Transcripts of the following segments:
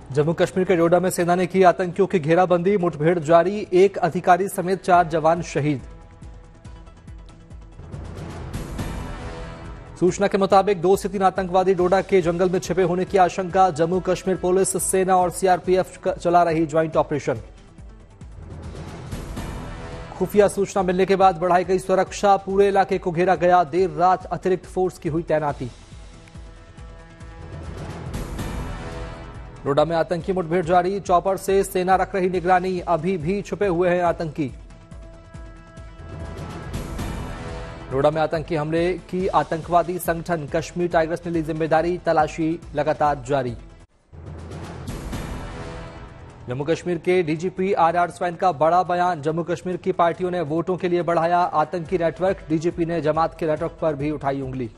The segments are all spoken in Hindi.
जम्मू कश्मीर के डोडा में सेना ने की आतंकियों की घेराबंदी, मुठभेड़ जारी, एक अधिकारी समेत 4 जवान शहीद। सूचना के मुताबिक 2 से 3 आतंकवादी डोडा के जंगल में छिपे होने की आशंका। जम्मू कश्मीर पुलिस, सेना और सीआरपीएफ चला रही ज्वाइंट ऑपरेशन। खुफिया सूचना मिलने के बाद बढ़ाई गई सुरक्षा, पूरे इलाके को घेरा गया। देर रात अतिरिक्त फोर्स की हुई तैनाती। डोडा में आतंकी मुठभेड़ जारी, चॉपर से सेना रख रही निगरानी, अभी भी छुपे हुए हैं आतंकी। डोडा में आतंकी हमले की आतंकवादी संगठन कश्मीर टाइगर्स ने ली जिम्मेदारी, तलाशी लगातार जारी। जम्मू कश्मीर के डीजीपी आरआर स्वैन का बड़ा बयान, जम्मू कश्मीर की पार्टियों ने वोटों के लिए बढ़ाया आतंकी नेटवर्क, डीजीपी ने जमात के नेटवर्क पर भी उठाई उंगली।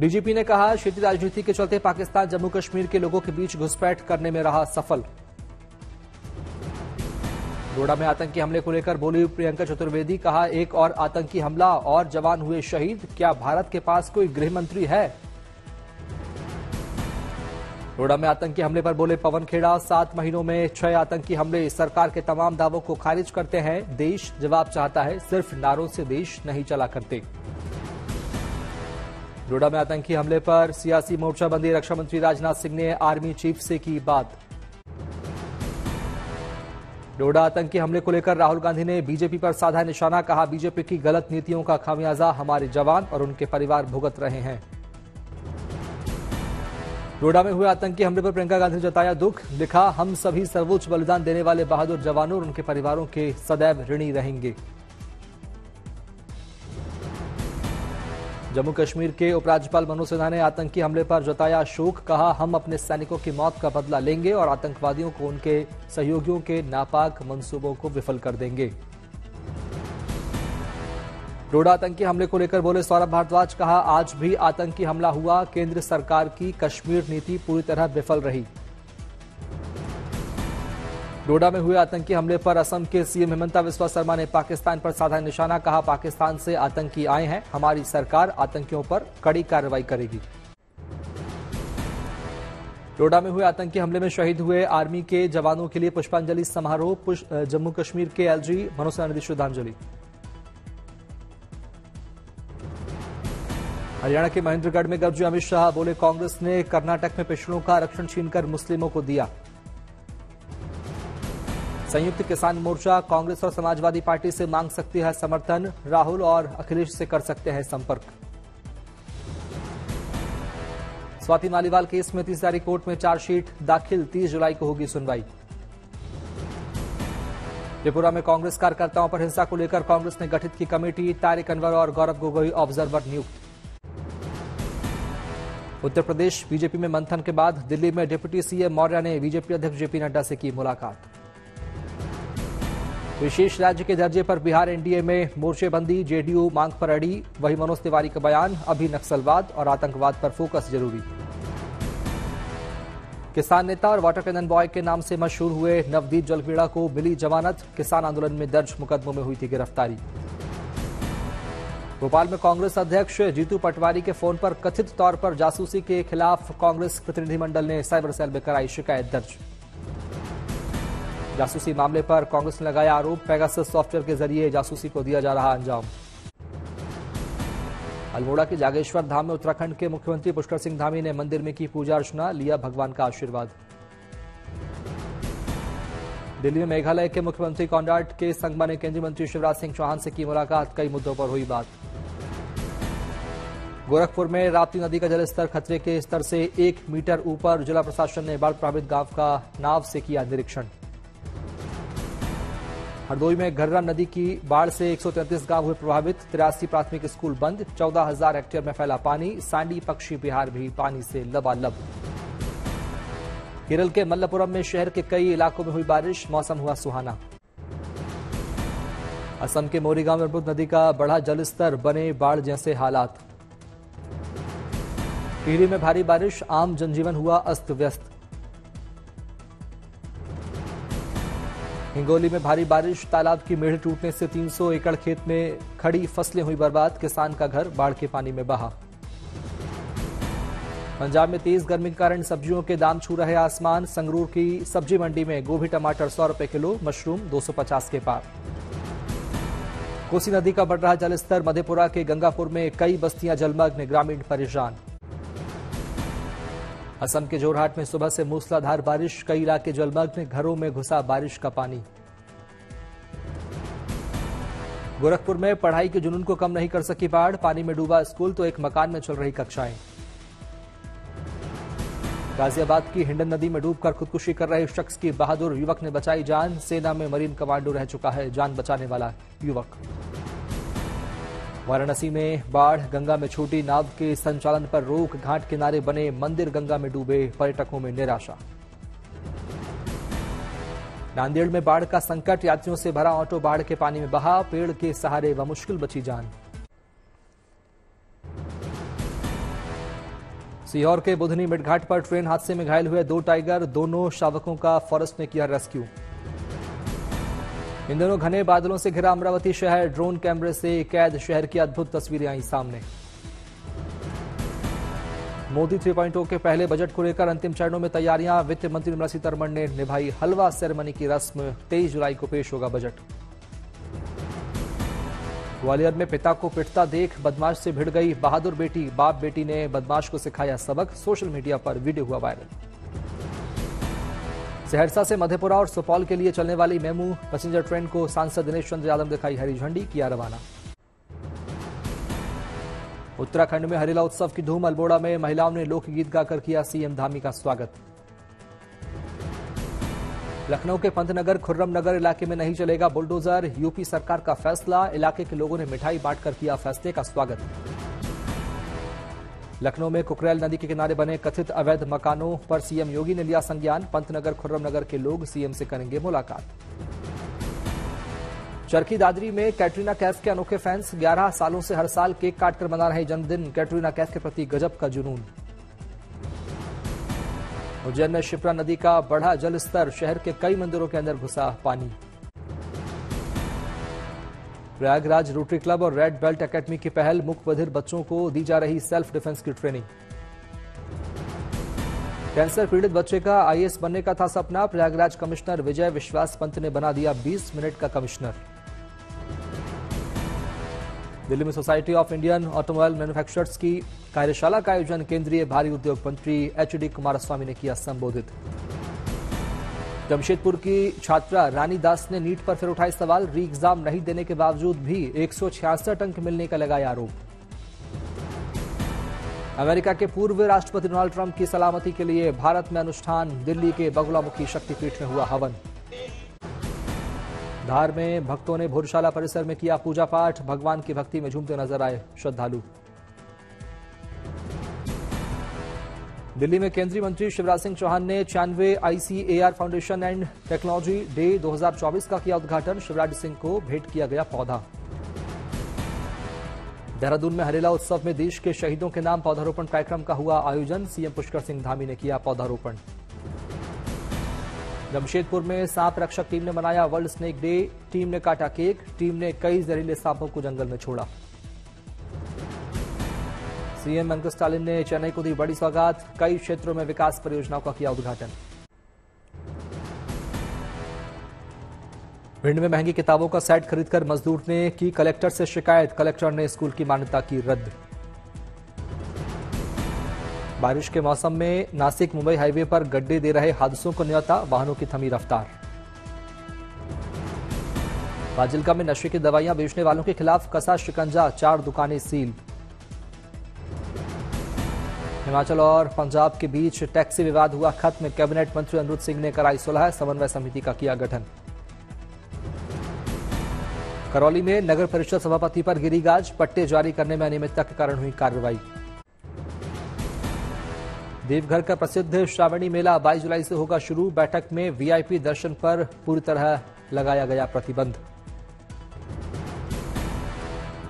डीजीपी ने कहा, क्षेत्रीय राजनीति के चलते पाकिस्तान जम्मू कश्मीर के लोगों के बीच घुसपैठ करने में रहा सफल। डोडा में आतंकी हमले को लेकर बोली प्रियंका चतुर्वेदी, कहा एक और आतंकी हमला और जवान हुए शहीद, क्या भारत के पास कोई गृह मंत्री है? डोडा में आतंकी हमले पर बोले पवन खेड़ा, 7 महीनों में 6 आतंकी हमले, सरकार के तमाम दावों को खारिज करते हैं। देश जवाब चाहता है, सिर्फ नारों से देश नहीं चला करते। डोडा में आतंकी हमले पर सियासी मोर्चाबंदी, रक्षा मंत्री राजनाथ सिंह ने आर्मी चीफ से की बात। डोडा आतंकी हमले को लेकर राहुल गांधी ने बीजेपी पर साधा निशाना, कहा बीजेपी की गलत नीतियों का खामियाजा हमारे जवान और उनके परिवार भुगत रहे हैं। डोडा में हुए आतंकी हमले पर प्रियंका गांधी ने जताया दुख, लिखा हम सभी सर्वोच्च बलिदान देने वाले बहादुर जवानों और उनके परिवारों के सदैव ऋणी रहेंगे। जम्मू कश्मीर के उपराज्यपाल मनोज सिन्हा ने आतंकी हमले पर जताया शोक, कहा हम अपने सैनिकों की मौत का बदला लेंगे और आतंकवादियों को उनके सहयोगियों के नापाक मंसूबों को विफल कर देंगे। डोडा आतंकी हमले को लेकर बोले सौरभ भारद्वाज, कहा आज भी आतंकी हमला हुआ, केंद्र सरकार की कश्मीर नीति पूरी तरह विफल रही। डोडा में हुए आतंकी हमले पर असम के सीएम हिमंता बिस्वा शर्मा ने पाकिस्तान पर साधा निशाना, कहा पाकिस्तान से आतंकी आए हैं, हमारी सरकार आतंकियों पर कड़ी कार्रवाई करेगी। डोडा में हुए आतंकी हमले में शहीद हुए आर्मी के जवानों के लिए पुष्पांजलि समारोह, जम्मू कश्मीर के एलजी मनोज सिन्हा ने दी श्रद्धांजलि। हरियाणा के महेंद्रगढ़ में गरजे अमित शाह, बोले कांग्रेस ने कर्नाटक में पिछड़ों का आरक्षण छीनकर मुस्लिमों को दिया। संयुक्त किसान मोर्चा कांग्रेस और समाजवादी पार्टी से मांग सकती है समर्थन, राहुल और अखिलेश से कर सकते हैं संपर्क। स्वाति मालीवाल केस में 30 तारीख कोर्ट में चार्जशीट दाखिल, 30 जुलाई को होगी सुनवाई। त्रिपुरा में कांग्रेस कार्यकर्ताओं पर हिंसा को लेकर कांग्रेस ने गठित की कमेटी, तारिक अनवर और गौरव गोगोई ऑब्जर्वर नियुक्त। उत्तर प्रदेश बीजेपी में मंथन के बाद दिल्ली में डिप्टी सीएम मौर्य ने बीजेपी अध्यक्ष जेपी नड्डा से की मुलाकात। विशेष राज्य के दर्जे पर बिहार एनडीए में मोर्चेबंदी, जेडीयू मांग पर अड़ी, वही मनोज तिवारी का बयान, अभी नक्सलवाद और आतंकवाद पर फोकस जरूरी। किसान नेता और वाटर कैनन बॉय के नाम से मशहूर हुए नवदीप जलवेड़ा को मिली जमानत, किसान आंदोलन में दर्ज मुकदमों में हुई थी गिरफ्तारी। भोपाल में कांग्रेस अध्यक्ष जीतू पटवारी के फोन पर कथित तौर पर जासूसी के खिलाफ कांग्रेस प्रतिनिधिमंडल ने साइबर सेल में कराई शिकायत दर्ज। जासूसी मामले पर कांग्रेस ने लगाया आरोप, पेगासस सॉफ्टवेयर के जरिए जासूसी को दिया जा रहा अंजाम। अल्मोड़ा के जागेश्वर धाम में उत्तराखंड के मुख्यमंत्री पुष्कर सिंह धामी ने मंदिर में की पूजा अर्चना, लिया भगवान का आशीर्वाद। दिल्ली में मेघालय के मुख्यमंत्री कॉनराड के संगमा ने केंद्रीय मंत्री शिवराज सिंह चौहान से की मुलाकात, कई मुद्दों पर हुई बात। गोरखपुर में राप्ती नदी का जलस्तर खतरे के स्तर से 1 मीटर ऊपर, जिला प्रशासन ने बाढ़ प्रभावित गांव का नाव से किया निरीक्षण। हरदोई में घर्रा नदी की बाढ़ से 133 गांव हुए प्रभावित, 83 प्राथमिक स्कूल बंद, 14,000 हेक्टेयर में फैला पानी, सांडी पक्षी विहार भी पानी से लबालब। केरल के मल्लपुरम में शहर के कई इलाकों में हुई बारिश, मौसम हुआ सुहाना। असम के मोरीगांव में ब्रह्मपुत्र नदी का बढ़ा जलस्तर, बने बाढ़ जैसे हालात। टिहरी में भारी बारिश, आम जनजीवन हुआ अस्त व्यस्त। हिंगोली में भारी बारिश, तालाब की मेढ़ टूटने से 300 एकड़ खेत में खड़ी फसलें हुई बर्बाद, किसान का घर बाढ़ के पानी में बहा। पंजाब में तेज गर्मी के कारण सब्जियों के दाम छू रहे आसमान। संगरूर की सब्जी मंडी में गोभी टमाटर 100 रुपए किलो, मशरूम 250 के पार। कोसी नदी का बढ़ रहा जलस्तर। मधेपुरा के गंगापुर में कई बस्तियां जलमग्न, ग्रामीण परेशान। असम के जोरहाट में सुबह से मूसलाधार बारिश, कई इलाके जलमग्न, घरों में घुसा बारिश का पानी। गोरखपुर में पढ़ाई के जुनून को कम नहीं कर सकी बाढ़, पानी में डूबा स्कूल तो एक मकान में चल रही कक्षाएं। गाजियाबाद की हिंडन नदी में डूबकर खुदकुशी कर रहे शख्स की बहादुर युवक ने बचाई जान। सेना में मरीन कमांडो रह चुका है जान बचाने वाला युवक। वाराणसी में बाढ़, गंगा में छूटी नाव के संचालन पर रोक, घाट किनारे बने मंदिर गंगा में डूबे, पर्यटकों में निराशा। नांदेड़ में बाढ़ का संकट, यात्रियों से भरा ऑटो बाढ़ के पानी में बहा, पेड़ के सहारे व मुश्किल बची जान। सीहोर के बुधनी मिडघाट पर ट्रेन हादसे में घायल हुए 2 टाइगर, दोनों शावकों का फॉरेस्ट ने किया रेस्क्यू। इन दिनों घने बादलों से घिरा अमरावती शहर, ड्रोन कैमरे से कैद शहर की अद्भुत तस्वीरें आई सामने। मोदी 3.0 के पहले बजट को लेकर अंतिम चरणों में तैयारियां, वित्त मंत्री निर्मला सीतारमण ने निभाई हलवा सेरेमनी की रस्म। 23 जुलाई को पेश होगा बजट। ग्वालियर में पिता को पिटता देख बदमाश से भिड़ गई बहादुर बेटी, बाप बेटी ने बदमाश को सिखाया सबक, सोशल मीडिया पर वीडियो हुआ वायरल। सहरसा से मधेपुरा और सुपौल के लिए चलने वाली मेमू पैसेंजर ट्रेन को सांसद दिनेश चंद्र यादव दिखाई हरी झंडी, किया रवाना। उत्तराखंड में हरेला उत्सव की धूम, अल्मोड़ा में महिलाओं ने लोकगीत गाकर किया सीएम धामी का स्वागत। लखनऊ के पंतनगर खुर्रम नगर इलाके में नहीं चलेगा बुलडोजर, यूपी सरकार का फैसला, इलाके के लोगों ने मिठाई बांटकर किया फैसले का स्वागत। लखनऊ में कुकरेल नदी के किनारे बने कथित अवैध मकानों पर सीएम योगी ने लिया संज्ञान, पंतनगर खुर्रम नगर के लोग सीएम से करेंगे मुलाकात। चरखी दादरी में कैटरीना कैफ के अनोखे फैंस, 11 सालों से हर साल केक काटकर मना रहे जन्मदिन, कैटरीना कैफ के प्रति गजब का जुनून। उज्जैन में शिप्रा नदी का बढ़ा जल स्तर, शहर के कई मंदिरों के अंदर घुसा पानी। प्रयागराज रोटरी क्लब और रेड बेल्ट एकेडमी की पहल, मुख्य बधिर बच्चों को दी जा रही सेल्फ डिफेंस की ट्रेनिंग। कैंसर पीड़ित बच्चे का आईएएस बनने का था सपना, प्रयागराज कमिश्नर विजय विश्वास पंत ने बना दिया 20 मिनट का कमिश्नर। दिल्ली में society of Indian automobile manufacturers की कार्यशाला का आयोजन, केंद्रीय भारी उद्योग मंत्री एचडी कुमारस्वामी ने किया संबोधित। जमशेदपुर की छात्रा रानी दास ने नीट पर फिर उठाए सवाल, री एग्जाम नहीं देने के बावजूद भी 166 अंक मिलने का लगाया आरोप। अमेरिका के पूर्व राष्ट्रपति डोनाल्ड ट्रंप की सलामती के लिए भारत में अनुष्ठान, दिल्ली के बगुलामुखी शक्तिपीठ में हुआ हवन। धार में भक्तों ने भोरशाला परिसर में किया पूजा पाठ, भगवान की भक्ति में झूमते नजर आए श्रद्धालु। दिल्ली में केंद्रीय मंत्री शिवराज सिंह चौहान ने 96 ICAR foundation and technology day 2024 का किया उद्घाटन, शिवराज सिंह को भेंट किया गया पौधा। देहरादून में हरेला उत्सव में देश के शहीदों के नाम पौधारोपण कार्यक्रम का हुआ आयोजन, सीएम पुष्कर सिंह धामी ने किया पौधारोपण। जमशेदपुर में सांप रक्षक टीम ने मनाया वर्ल्ड स्नेक डे, टीम ने काटा केक, टीम ने कई जहरीले सांपों को जंगल में छोड़ा। सीएम एम स्टालिन ने चेन्नई को दी बड़ी सौगात, कई क्षेत्रों में विकास परियोजनाओं का किया उद्घाटन। भिंड में महंगी किताबों का सेट खरीदकर मजदूर ने की कलेक्टर से शिकायत, कलेक्टर ने स्कूल की मान्यता की रद्द। बारिश के मौसम में नासिक मुंबई हाईवे पर गड्ढे दे रहे हादसों को न्योता, वाहनों की थमी रफ्तार। फाजिल्का में नशे की दवाइयां बेचने वालों के खिलाफ कसा शिकंजा, 4 दुकानें सील। हिमाचल और पंजाब के बीच टैक्सी विवाद हुआ खत्म, कैबिनेट मंत्री अनिरुद्ध सिंह ने कराई सुलह, समन्वय समिति का किया गठन। करौली में नगर परिषद सभापति पर गिरी गाज, पट्टे जारी करने में अनियमितता के कारण हुई कार्रवाई। देवघर का प्रसिद्ध श्रावणी मेला 22 जुलाई से होगा शुरू, बैठक में वीआईपी दर्शन पर पूरी तरह लगाया गया प्रतिबंध।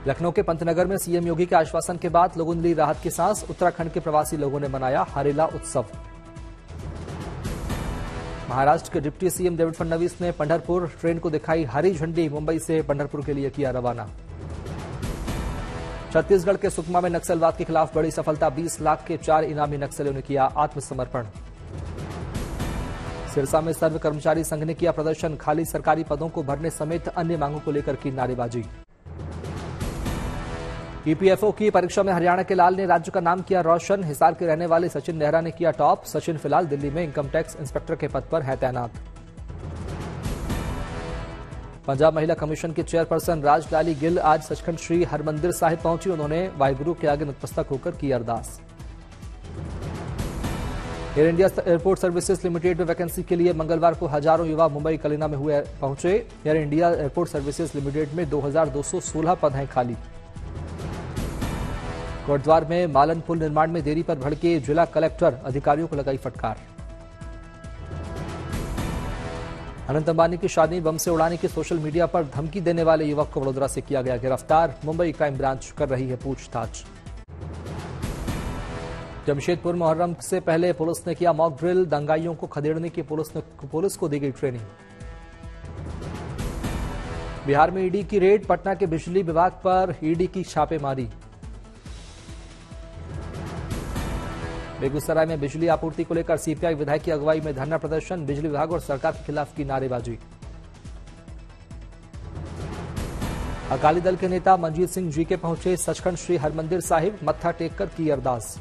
लखनऊ के पंतनगर में सीएम योगी के आश्वासन के बाद लोगों ने ली राहत की सांस, उत्तराखंड के प्रवासी लोगों ने मनाया हरेला उत्सव। महाराष्ट्र के डिप्टी सीएम देवेंद्र फडणवीस ने पंढरपुर ट्रेन को दिखाई हरी झंडी, मुंबई से पंढरपुर के लिए किया रवाना। छत्तीसगढ़ के सुकमा में नक्सलवाद के खिलाफ बड़ी सफलता, 20 लाख के 4 इनामी नक्सलियों ने किया आत्मसमर्पण। सिरसा में सर्व कर्मचारी संघ ने किया प्रदर्शन, खाली सरकारी पदों को भरने समेत अन्य मांगों को लेकर की नारेबाजी। ईपीएफओ की परीक्षा में हरियाणा के लाल ने राज्य का नाम किया रोशन, हिसार के रहने वाले सचिन नेहरा ने किया टॉप। सचिन फिलहाल दिल्ली में इनकम टैक्स इंस्पेक्टर के पद पर है तैनात। पंजाब महिला कमीशन की चेयरपर्सन राजलाली गिल आज सचखंड श्री हरमंदिर साहिब पहुंची। उन्होंने वाहिगुरु के आगे नतमस्तक होकर की अरदास। Air India airport services limited में वैकेंसी के लिए मंगलवार को हजारों युवा मुंबई कलिना में हुए पहुंचे। Air India airport services limited में 2216 पद हैं खाली। कोटद्वार में मालन पुल निर्माण में देरी पर भड़के जिला कलेक्टर, अधिकारियों को लगाई फटकार। अनंत अंबानी की शादी बम से उड़ाने की सोशल मीडिया पर धमकी देने वाले युवक को वडोदरा से किया गया गिरफ्तार। मुंबई क्राइम ब्रांच कर रही है पूछताछ। जमशेदपुर मुहर्रम से पहले पुलिस ने किया मॉक ड्रिल, दंगाइयों को खदेड़ने की पुलिस को दी गई ट्रेनिंग। बिहार में ईडी की रेड, पटना के बिजली विभाग पर ईडी की छापेमारी। बेगूसराय में बिजली आपूर्ति को लेकर सीपीआई विधायक की अगुवाई में धरना प्रदर्शन, बिजली विभाग और सरकार के खिलाफ की नारेबाजी। अकाली दल के नेता मंजीत सिंह जी के पहुंचे सचखंड श्री हरमंदिर साहिब, मत्था टेककर की अरदास।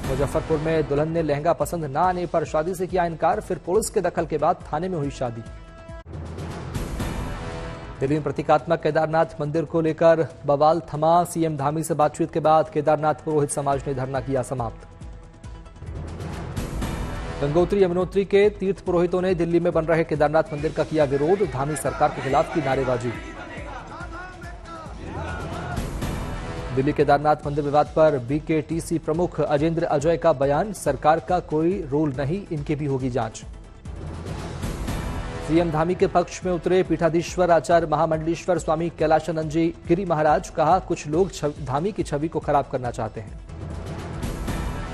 मुजफ्फरपुर में दुल्हन ने लहंगा पसंद न आने पर शादी से किया इनकार, फिर पुलिस के दखल के बाद थाने में हुई शादी। दिल्ली में प्रतीकात्मक केदारनाथ मंदिर को लेकर बवाल थमा, सीएम धामी से बातचीत के बाद केदारनाथ पुरोहित समाज ने धरना किया समाप्त। गंगोत्री यमुनोत्री के तीर्थ पुरोहितों ने दिल्ली में बन रहे केदारनाथ मंदिर का किया विरोध, धामी सरकार के खिलाफ की नारेबाजी। दिल्ली केदारनाथ मंदिर विवाद पर बीकेटीसी प्रमुख अजेंद्र अजय का बयान, सरकार का कोई रोल नहीं, इनकी भी होगी जांच। सीएम धामी के पक्ष में उतरे पीठाधीश्वर आचार्य महामंडलेश्वर स्वामी कैलाशानंद जी गिरी महाराज, कहा कुछ लोग धामी की छवि को खराब करना चाहते हैं।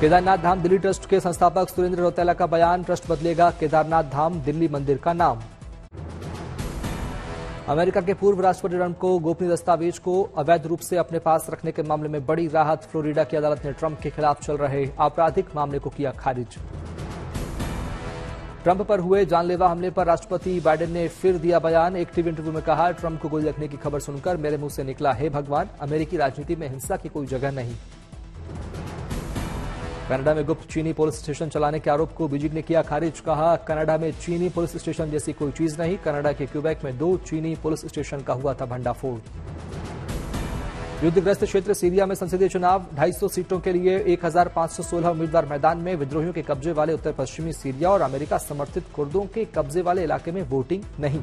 केदारनाथ धाम दिल्ली ट्रस्ट के संस्थापक सुरेंद्र रौतेला का बयान, ट्रस्ट बदलेगा केदारनाथ धाम दिल्ली मंदिर का नाम। अमेरिका के पूर्व राष्ट्रपति ट्रंप को गोपनीय दस्तावेज को अवैध रूप से अपने पास रखने के मामले में बड़ी राहत, फ्लोरिडा की अदालत ने ट्रंप के खिलाफ चल रहे आपराधिक मामले को किया खारिज। ट्रंप पर हुए जानलेवा हमले पर राष्ट्रपति बाइडेन ने फिर दिया बयान, एक टीवी इंटरव्यू में कहा, ट्रंप को गोली लगने की खबर सुनकर मेरे मुंह से निकला, हे भगवान, अमेरिकी राजनीति में हिंसा की कोई जगह नहीं। कनाडा में गुप्त चीनी पुलिस स्टेशन चलाने के आरोप को बीजिंग ने किया खारिज, कहा कनाडा में चीनी पुलिस स्टेशन जैसी कोई चीज नहीं। कनाडा के क्यूबेक में 2 चीनी पुलिस स्टेशन का हुआ था भंडाफोड़। युद्धग्रस्त क्षेत्र सीरिया में संसदीय चुनाव, 250 सीटों के लिए 1516 उम्मीदवार मैदान में। विद्रोहियों के कब्जे वाले उत्तर पश्चिमी सीरिया और अमेरिका समर्थित कुर्दों के कब्जे वाले इलाके में वोटिंग नहीं।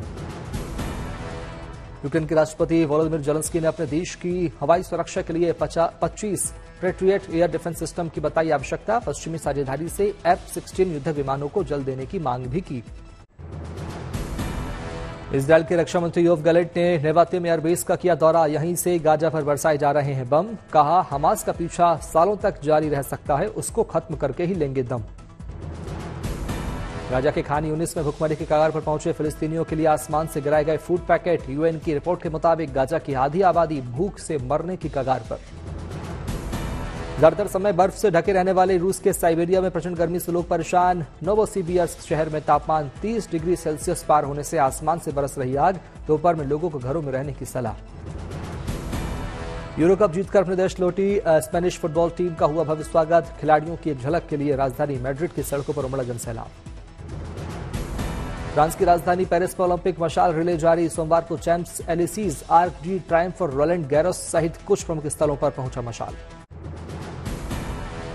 यूक्रेन के राष्ट्रपति वोलोदिमिर जेलेंस्की ने अपने देश की हवाई सुरक्षा के लिए 25 पेट्रियट एयर डिफेंस सिस्टम की बताई आवश्यकता, पश्चिमी साझेदारी से F-16 युद्ध विमानों को जल्द देने की मांग भी की। इजरायल के रक्षा मंत्री योव गैलेंट ने नेवातिम एयरबेस का किया दौरा, यहीं से गाजा पर बरसाए जा रहे हैं बम, कहा हमास का पीछा सालों तक जारी रह सकता है, उसको खत्म करके ही लेंगे दम। गाजा के खान यूनिस में भुखमरी के कगार पर पहुंचे फिलिस्तीनियों के लिए आसमान से गिराए गए फूड पैकेट, यूएन की रिपोर्ट के मुताबिक गाजा की आधी आबादी भूख से मरने की कगार पर। ज्यादातर समय बर्फ से ढके रहने वाले रूस के साइबेरिया में प्रचंड गर्मी से लोग परेशान। नोवोसिबियर्स्क शहर में तापमान 30 डिग्री सेल्सियस पार होने से आसमान से बरस रही आग, दोपहर में लोगों को घरों में रहने की सलाह। यूरो कप जीतकर अपने देश लौटी स्पेनिश फुटबॉल टीम का हुआ भव्य स्वागत, खिलाड़ियों की एक झलक के लिए राजधानी मैड्रिड की सड़कों पर उमड़ा जनसैलाब। फ्रांस की राजधानी पेरिस में ओलंपिक मशाल रिले जारी, सोमवार को चैंप्स एलिसीज, आर्क डी ट्रायम्फ और रोलैंड गैरोस सहित कुछ प्रमुख स्थलों पर पहुंचा मशाल।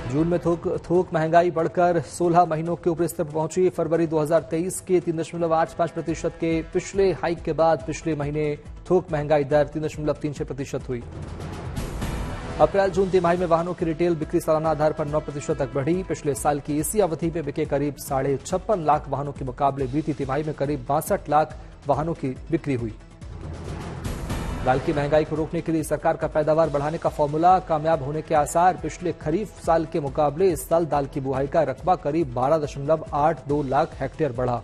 जून में थोक महंगाई बढ़कर 16 महीनों के ऊपरी स्तर पर पहुंची। फरवरी 2023 के 3.85% के पिछले हाइक के बाद पिछले महीने थोक महंगाई दर 3.36% हुई। अप्रैल जून तिमाही में वाहनों की रिटेल बिक्री सालाना आधार पर 9% तक बढ़ी। पिछले साल की इसी अवधि में बिके करीब 56.5 लाख वाहनों के मुकाबले बीती तिमाही में करीब 62 लाख वाहनों की बिक्री हुई। दाल की महंगाई को रोकने के लिए सरकार का पैदावार बढ़ाने का फॉर्मूला कामयाब होने के आसार, पिछले खरीफ साल के मुकाबले इस साल दाल की बुआई का रकबा करीब 12.82 लाख हेक्टेयर बढ़ा।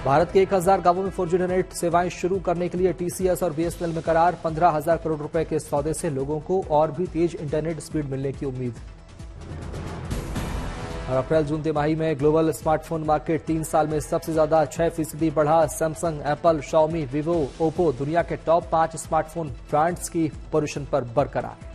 भारत के 1000 गांवों में 4G इंटरनेट सेवाएं शुरू करने के लिए टीसीएस और बीएसएनएल में करार। 15,000 करोड़ रुपए के सौदे से लोगों को और भी तेज इंटरनेट स्पीड मिलने की उम्मीद। और अप्रैल-जून तिमाही में ग्लोबल स्मार्टफोन मार्केट 3 साल में सबसे ज्यादा 6% बढ़ा। Samsung, Apple, Xiaomi, Vivo, Oppo दुनिया के टॉप 5 स्मार्टफोन ब्रांड्स की पोजीशन पर बरकरार।